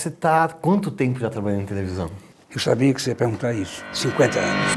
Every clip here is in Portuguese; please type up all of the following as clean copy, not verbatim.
você tá há quanto tempo já trabalhando em televisão? Eu sabia que você ia perguntar isso. 50 anos.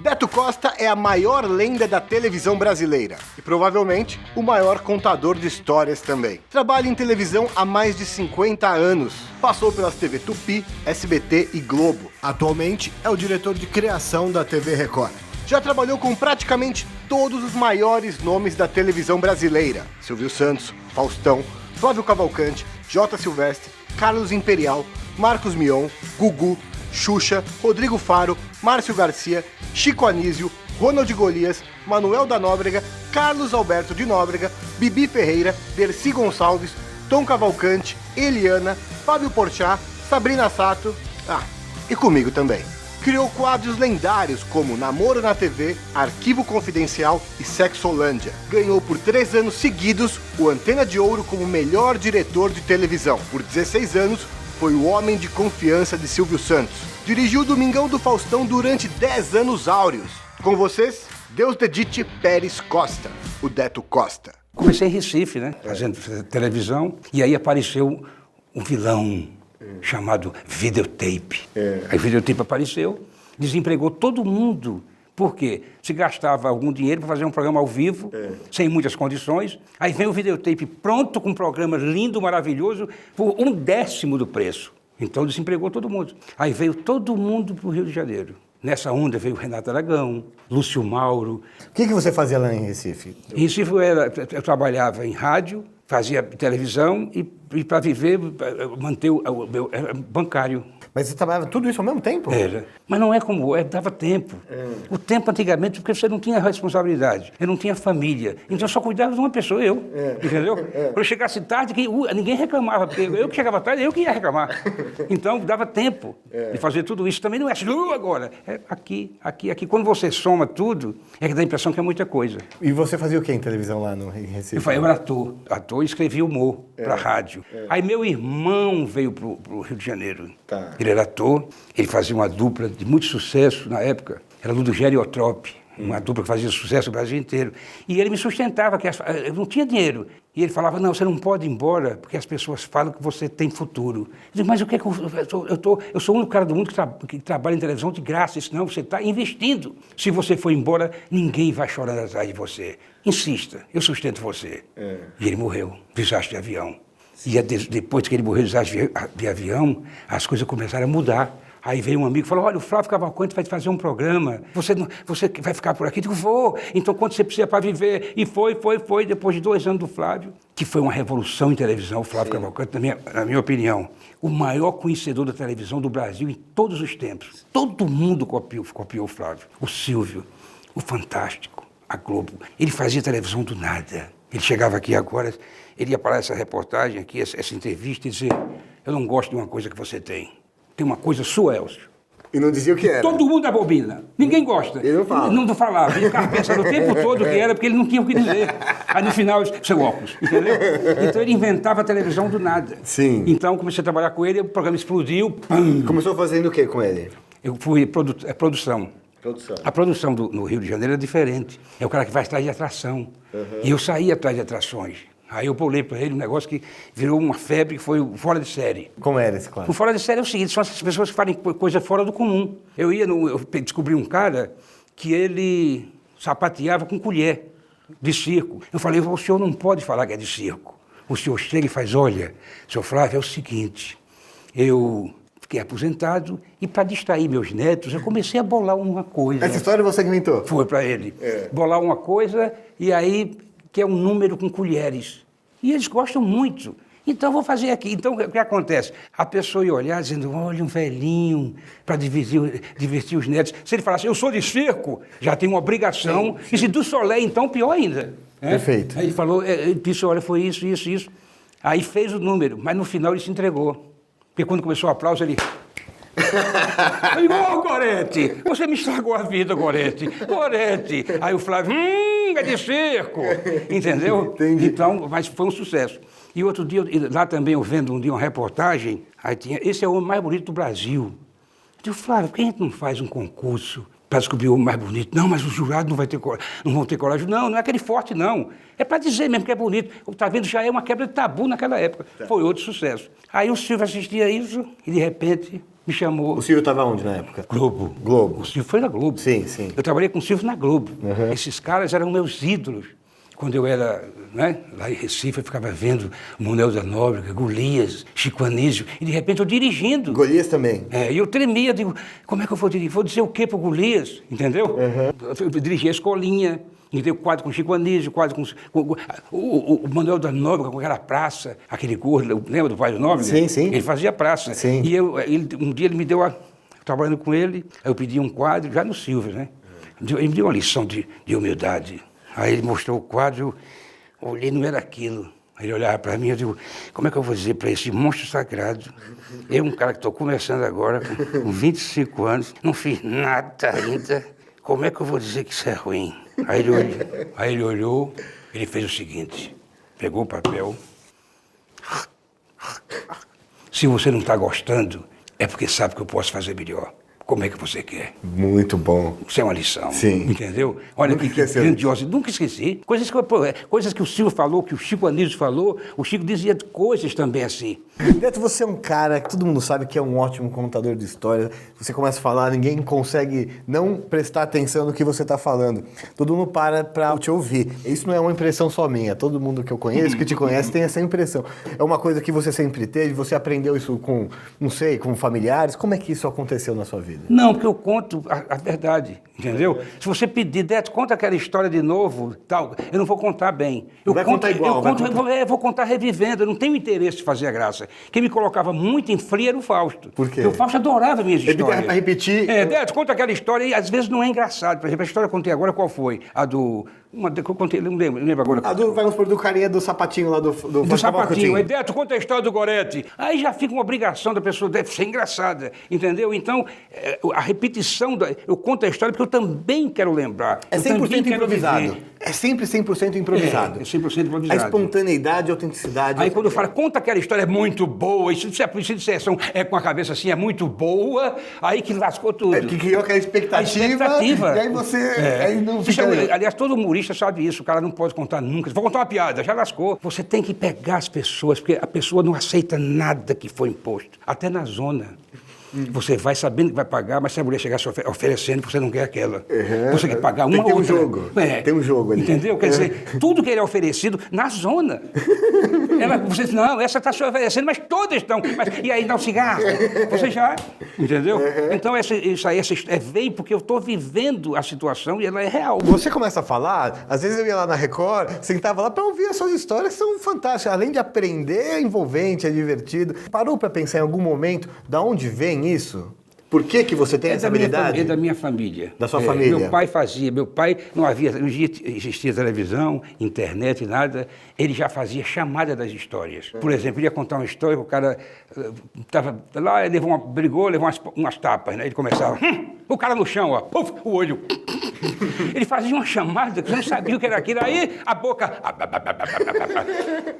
Beto Costa é a maior lenda da televisão brasileira e provavelmente o maior contador de histórias também. Trabalha em televisão há mais de 50 anos. Passou pelas TV Tupi, SBT e Globo. Atualmente é o diretor de criação da TV Record. Já trabalhou com praticamente todos os maiores nomes da televisão brasileira. Silvio Santos, Faustão, Flávio Cavalcante, J. Silvestre, Carlos Imperial, Marcos Mion, Gugu, Xuxa, Rodrigo Faro, Márcio Garcia, Chico Anísio, Ronald Golias, Manuel da Nóbrega, Carlos Alberto de Nóbrega, Bibi Ferreira, Dercy Gonçalves, Tom Cavalcante, Eliana, Fábio Porchat, Sabrina Sato, e comigo também. Criou quadros lendários como Namoro na TV, Arquivo Confidencial e Sexolândia. Ganhou por 3 anos seguidos o Antena de Ouro como melhor diretor de televisão. Por 16 anos, foi o homem de confiança de Silvio Santos. Dirigiu o Domingão do Faustão durante 10 anos áureos. Com vocês, Deusdedite Pérez Costa, o Deto Costa. Comecei em Recife, né? Fazendo televisão. E aí apareceu um vilão chamado Videotape. Aí Videotape apareceu, desempregou todo mundo. Por quê? Se gastava algum dinheiro para fazer um programa ao vivo, sem muitas condições. Aí vem o Videotape pronto, com um programa lindo, maravilhoso, por 1/10 do preço. Então desempregou todo mundo. Aí veio todo mundo para o Rio de Janeiro. Nessa onda veio Renato Aragão, Lúcio Mauro. O que você fazia lá em Recife? Em Recife eu trabalhava em rádio, fazia televisão e para viver, manter o meu bancário. Mas você trabalhava tudo isso ao mesmo tempo? Era. Mas não é como hoje, dava tempo. O tempo antigamente, porque você não tinha responsabilidade, eu não tinha família, então eu só cuidava de uma pessoa, eu. Entendeu? Quando eu chegasse tarde, ninguém reclamava, porque eu que chegava tarde, eu que ia reclamar. Então dava tempo de fazer tudo isso. Também não é assim, agora. É aqui. Quando você soma tudo, é que dá a impressão que é muita coisa. E você fazia o que em televisão lá no Recife? Eu era ator e escrevia humor para rádio. Aí meu irmão veio pro Rio de Janeiro. Tá. Ele era ator, ele fazia uma dupla de muito sucesso na época, era Ludogério e Eutrópio, uma dupla que fazia sucesso no Brasil inteiro. E ele me sustentava, eu não tinha dinheiro. E ele falava, não, você não pode ir embora, porque as pessoas falam que você tem futuro. Eu digo, mas o que é que eu sou o único cara do mundo que trabalha em televisão de graça, senão você está investindo. Se você for embora, ninguém vai chorando atrás de você. Insista, eu sustento você. E ele morreu, desastre de avião. E depois que ele morreu de avião, as coisas começaram a mudar. Aí veio um amigo e falou, olha, o Flávio Cavalcante vai fazer um programa, você vai ficar por aqui? Eu digo, vou, então quanto você precisa para viver? E foi, depois de 2 anos do Flávio, que foi uma revolução em televisão, o Flávio Cavalcante, na minha opinião, o maior conhecedor da televisão do Brasil em todos os tempos. Todo mundo copiou o Flávio, o Silvio, o Fantástico, a Globo. Ele fazia televisão do nada. Ele chegava aqui agora, ele ia parar essa reportagem aqui, essa entrevista, e dizer, eu não gosto de uma coisa que você tem. Tem uma coisa sua, Elcio. E não dizia o que era? Todo mundo abobina. Ninguém gosta. Ele não fala. Não falava. Ele ficava pensando o tempo todo o que era, porque ele não tinha o que dizer. Aí no final, seu óculos, entendeu? Então ele inventava a televisão do nada. Sim. Então comecei a trabalhar com ele, o programa explodiu. Pam. Começou fazendo o que com ele? Eu fui produção. Produção. A produção no Rio de Janeiro é diferente. É o cara que vai atrás de atração. E eu saí atrás de atrações. Aí eu pulei para ele um negócio que virou uma febre, que foi o Fora de Série. Como era esse quadro? O Fora de Série é o seguinte, são essas pessoas que fazem coisa fora do comum. Eu descobri um cara que ele sapateava com colher de circo. Eu falei, o senhor não pode falar que é de circo. O senhor chega e faz, olha, senhor Flávio, é o seguinte, eu fiquei aposentado e para distrair meus netos, eu comecei a bolar uma coisa. Essa história você que inventou? Foi para ele. Bolar uma coisa e aí... que é um número com colheres. E eles gostam muito. Então, eu vou fazer aqui. Então, o que acontece? A pessoa ia olhar dizendo, olha, um velhinho, para divertir os netos. Se ele falasse, eu sou de circo, já tem uma obrigação. Sim. E se do Solé, então, pior ainda. Perfeito. Aí ele falou, ele disse, olha, foi isso. Aí fez o número, mas no final ele se entregou. Porque quando começou o aplauso, ele... Eu digo, ô, Gorete, você me estragou a vida, Gorete. Aí o Flávio, é de circo. Entendeu? Entendi. Então, mas foi um sucesso. E outro dia, lá também eu vendo um dia uma reportagem, aí tinha, esse é o homem mais bonito do Brasil. Eu digo, Flávio, por que a gente não faz um concurso para descobrir o mais bonito. Não, mas os jurados não vão ter coragem. Não, não é aquele forte, não. É para dizer mesmo que é bonito. Tá vendo? Já é uma quebra de tabu naquela época. Foi outro sucesso. Aí o Silvio assistia isso e, de repente, me chamou. O Silvio estava onde na época? Globo. Globo. O Silvio foi na Globo. Sim, sim. Eu trabalhei com o Silvio na Globo. Esses caras eram meus ídolos. Quando eu era, né, lá em Recife, eu ficava vendo Manuel da Nóbrega, Golias, Chico Anísio, e de repente eu dirigindo. Golias também. E eu tremia, digo, como é que eu vou dirigir? Vou dizer o quê para o Golias? Entendeu? Eu dirigi a escolinha, e dei o quadro com Chico Anísio, quadro com o Manuel da Nóbrega, com aquela praça, aquele gordo, lembra do pai do Nóbrega? Sim, sim. Ele fazia praça. Sim. E um dia ele me deu, trabalhando com ele, aí eu pedi um quadro, já no Silvio, né? Ele me deu uma lição de humildade. Aí ele mostrou o quadro, eu olhei, não era aquilo. Aí ele olhava para mim, eu digo, como é que eu vou dizer para esse monstro sagrado? Eu, um cara que estou começando agora, com 25 anos, não fiz nada ainda, como é que eu vou dizer que isso é ruim? Aí ele olhou, ele fez o seguinte, pegou o papel. Se você não está gostando, é porque sabe que eu posso fazer melhor. Como é que você quer? Muito bom. Isso é uma lição. Sim. Entendeu? Olha que grandiosa. Nunca esqueci. Coisas que o Silvio falou, que o Chico Anísio falou. O Chico dizia coisas também assim. Beto, você é um cara que todo mundo sabe que é um ótimo contador de história. Você começa a falar, ninguém consegue não prestar atenção no que você está falando. Todo mundo para te ouvir. Isso não é uma impressão só minha. Todo mundo que eu conheço, que te conhece, tem essa impressão. É uma coisa que você sempre teve, você aprendeu isso com, não sei, com familiares. Como é que isso aconteceu na sua vida? Não, porque eu conto a verdade, entendeu? Se você pedir, Beto, conta aquela história de novo, tal, eu não vou contar bem. Eu vai contar igual. Eu vou contar revivendo, eu não tenho interesse de fazer a graça. Quem me colocava muito em fria era o Fausto. Por quê? Porque o Fausto adorava minhas histórias. Ele repetir... Beto, conta aquela história e às vezes não é engraçado. Por exemplo, a história que eu contei agora, qual foi? A do... Uma que eu contei, não lembro agora. Vamos supor, do carinha do sapatinho lá do sapatinho. Aí, Beto, conta a história do Gorete. Aí já fica uma obrigação da pessoa, deve ser engraçada, entendeu? Então, a repetição, eu conto a história porque eu também quero lembrar. É 100% improvisado. É sempre 100% improvisado. É 100% improvisado. A espontaneidade, a autenticidade. Aí quando eu falo, conta aquela história, é muito boa, e se disser com a cabeça assim, é muito boa, aí que lascou tudo. Que criou aquela expectativa. E aí você aí não fica... Aliás, todo humorista sabe isso, o cara não pode contar nunca. Vou contar uma piada, já lascou. Você tem que pegar as pessoas, porque a pessoa não aceita nada que foi imposto. Até na zona. Você vai sabendo que vai pagar, mas se a mulher chegar se oferecendo, você não quer aquela. Você quer pagar uma ou outra. Tem um jogo. Tem um jogo ali. Entendeu? Quer dizer, tudo que ele é oferecido na zona. Você diz, não, essa está se oferecendo, mas todas estão. E aí dá um cigarro. Você já. Entendeu? Então, isso aí veio porque eu estou vivendo a situação e ela é real. Você começa a falar, às vezes eu ia lá na Record, sentava lá para ouvir as suas histórias, que são fantásticas. Além de aprender, é envolvente, é divertido. Parou para pensar em algum momento de onde vem isso? Por que você tem essa habilidade? É da minha família. Da sua família? Meu pai não existia televisão, internet, nada. Ele já fazia chamada das histórias. Por exemplo, ele ia contar uma história, o cara estava lá, brigou, levou umas tapas, né? Ele começava, o cara no chão, ó, puf, o olho. Ele fazia uma chamada que você não sabia o que era aquilo. Aí a boca...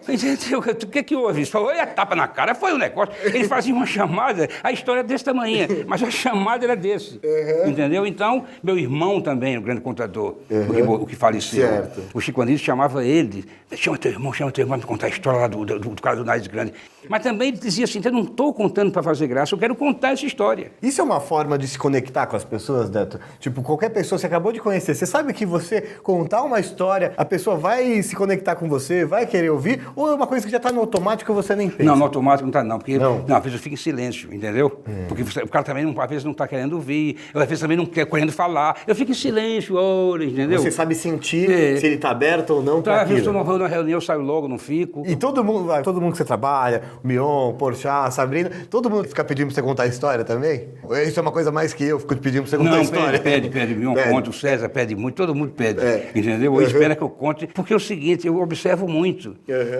Entendeu? O que houve? Ele falou, a tapa na cara, foi um negócio. Ele fazia uma chamada, a história é desse tamanho, mas a chamada era desse. Entendeu? Então, meu irmão também, o grande contador, o que faleceu. Certo. O Chico Anísio chamava ele, chama teu irmão para me contar a história lá do cara do nariz grande. Mas também ele dizia assim, eu não estou contando para fazer graça, eu quero contar essa história. Isso é uma forma de se conectar com as pessoas, Beto? Tipo, qualquer pessoa, você acabou de conhecer, você sabe que você contar uma história, a pessoa vai se conectar com você, vai querer ouvir, ou é uma coisa que já está no automático e você nem pensa? Não, no automático não está não, porque às vezes eu fico em silêncio, entendeu? Porque o cara também, às vezes, não está querendo ouvir, às vezes também não quer querendo falar, eu fico em silêncio, entendeu? Você sabe sentir se ele está aberto ou não para aquilo. Se eu não vou na reunião, eu saio logo, não fico. E todo mundo que você trabalha, o Mion, o Porchat, a Sabrina, todo mundo fica pedindo para você contar a história também? Isso é uma coisa mais que eu fico pedindo para você contar a história? Pede, Mion conta, o César pede muito, todo mundo pede, entendeu? Eu espero que eu conte, porque é o seguinte, eu observo muito,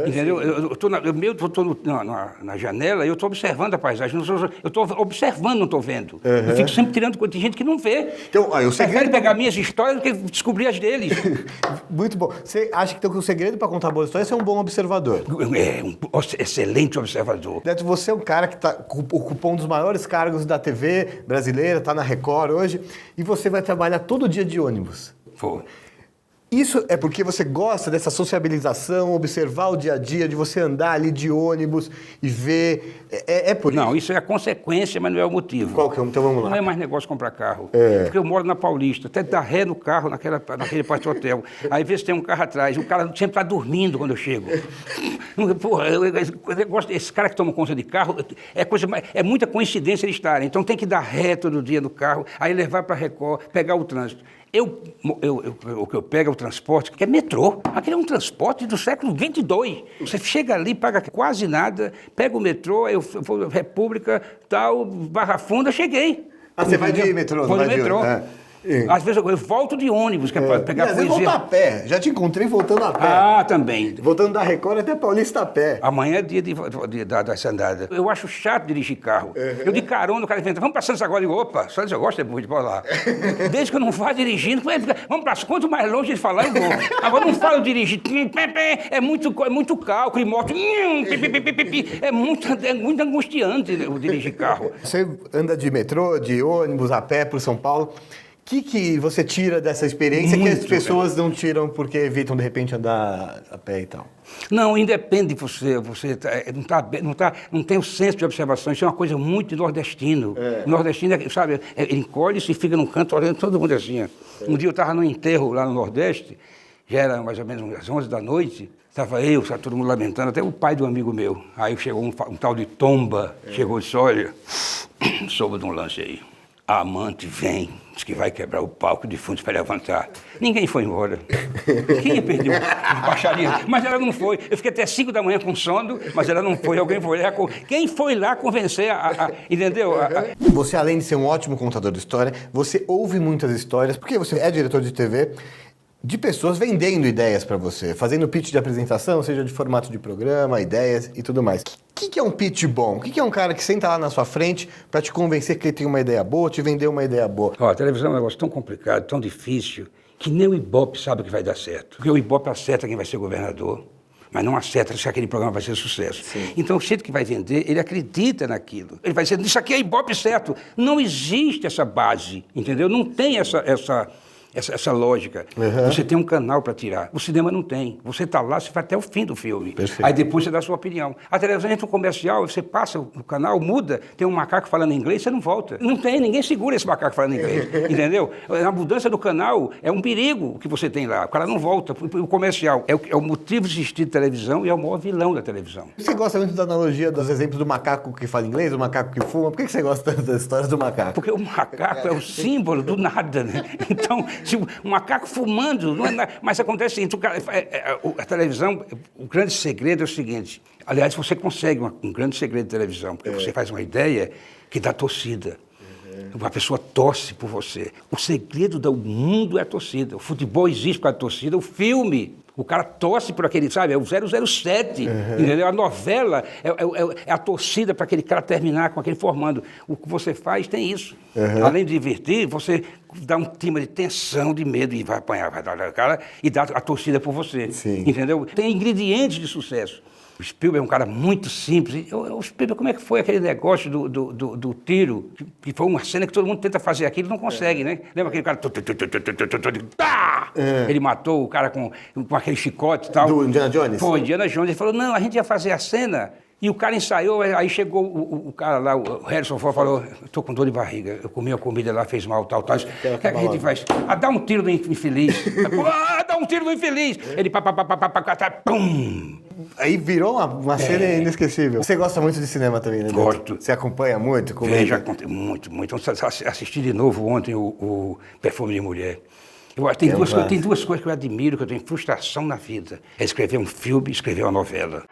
entendeu? Eu estou na janela e eu estou observando a paisagem, eu estou observando, não estou vendo. vendo. Eu fico sempre tirando coisa de gente que não vê. Então, o segredo... pegar minhas histórias do que descobrir as deles. Muito bom. Você acha que, então, que o segredo para contar boas histórias é ser um bom observador? É um excelente observador. Neto, você é um cara que ocupou um dos maiores cargos da TV brasileira, está na Record hoje, e você vai trabalhar todo dia de ônibus. Foi. Isso é porque você gosta dessa sociabilização, observar o dia a dia, de você andar ali de ônibus e ver... É por isso? Não, isso é a consequência, mas não é o motivo. Qual que é? Então vamos lá. Não é mais negócio comprar carro. Porque eu moro na Paulista, até dar ré no carro naquele parte hotel. Aí vê se tem um carro atrás, o cara sempre está dormindo quando eu chego. Porra, eu gosto esse cara que toma conta de carro, é muita coincidência eles estarem. Então tem que dar ré todo dia no carro, aí levar para a Record, pegar o trânsito. O que eu pego é o transporte, que é metrô. Aquele é um transporte do século 22. Você chega ali, paga quase nada, pega o metrô, eu vou República, tal, Barra Funda, cheguei. Você vai de metrô? Vou de metrô. Às vezes eu volto de ônibus, que é para pegar poesia. Às vezes volta a pé. Já te encontrei voltando a pé. Ah, também. Voltando da Record até Paulista a pé. Amanhã é dia dessa andada. Eu acho chato dirigir carro. Eu de carona, o cara inventa, vamos para Santos agora. Eu digo, opa, Santos eu gosto muito, bora lá. Desde que eu não vá dirigindo, vamos para quanto mais longe de falar, eu vou. Agora não falo dirigir. É muito cálculo e moto. É muito angustiante eu dirigir carro. Você anda de metrô, de ônibus, a pé para São Paulo. O que você tira dessa experiência que as pessoas não tiram porque evitam, de repente, andar a pé e tal? Não, independe de você não tem o senso de observação. Isso é uma coisa muito nordestino. O nordestino, sabe, ele encolhe-se e fica num canto olhando todo mundo assim. Um dia eu estava num enterro lá no Nordeste, já era mais ou menos às 11 da noite, estava todo mundo lamentando, até o pai do amigo meu. Aí chegou um tal de Tomba, chegou e disse, olha, soube de um lance aí. A amante vem, diz que vai quebrar o palco, o defunto vai levantar. Ninguém foi embora. Quem perdeu baixaria? Mas ela não foi. Eu fiquei até 5 da manhã com sono, mas ela não foi. Alguém foi lá. Quem foi lá convencer entendeu? Você, além de ser um ótimo contador de história, você ouve muitas histórias, porque você é diretor de TV, de pessoas vendendo ideias para você, fazendo pitch de apresentação, seja de formato de programa, ideias e tudo mais. O que é um pitch bom? O que é um cara que senta lá na sua frente para te convencer que ele tem uma ideia boa, te vender uma ideia boa? A televisão é um negócio tão complicado, tão difícil, que nem o Ibope sabe que vai dar certo. Porque o Ibope acerta quem vai ser governador, mas não acerta se aquele programa vai ser sucesso. Sim. Então o jeito que vai vender, ele acredita naquilo. Ele vai dizer, isso aqui é Ibope certo. Não existe essa base, entendeu? Não tem essa lógica. Você tem um canal para tirar. O cinema não tem. Você está lá, você vai até o fim do filme. Perfeito. Aí depois você dá a sua opinião. A televisão entra um comercial, você passa o canal, muda, tem um macaco falando inglês, você não volta. Não tem, ninguém segura esse macaco falando inglês. Entendeu? A mudança do canal é um perigo que você tem lá. O cara não volta. O comercial é o motivo de existir de televisão e é o maior vilão da televisão. Você gosta muito da analogia dos exemplos do macaco que fala inglês, do macaco que fuma? Por que você gosta tanto das histórias do macaco? Porque o macaco é o símbolo do nada, né? Então, um macaco fumando, não é nada. Mas acontece o seguinte, a televisão, o grande segredo é o seguinte, aliás, você consegue um grande segredo de televisão, porque você faz uma ideia que dá torcida. A pessoa torce por você. O segredo do mundo é a torcida. O futebol existe por causa da torcida, o filme... O cara torce por aquele, sabe, é o 007, entendeu? A novela é a torcida para aquele cara terminar com aquele formando. O que você faz tem isso. Além de divertir, você dá um clima de tensão, de medo, e vai apanhar, vai dar a cara e dá a torcida por você. Sim. Entendeu? Tem ingredientes de sucesso. O Spielberg é um cara muito simples. O Spielberg, como é que foi aquele negócio do tiro? Que foi uma cena que todo mundo tenta fazer aquilo e não consegue, né? Lembra aquele cara... Ele matou o cara com aquele chicote e tal. Do Indiana Jones? Foi, Indiana Jones. Ele falou, não, a gente ia fazer a cena... E o cara ensaiou, aí chegou o cara lá, o Harrison Ford, falou, estou com dor de barriga, eu comi a comida lá, fez mal, tal. O que a gente faz? Dá um tiro no infeliz. Dá um tiro no infeliz. Ele pum. Aí virou uma cena inesquecível. Você gosta muito de cinema também, né? Gosto. Você acompanha muito? Já contei muito. Assisti de novo ontem o Perfume de Mulher. Tem duas coisas que eu admiro, que eu tenho frustração na vida. É escrever um filme e escrever uma novela.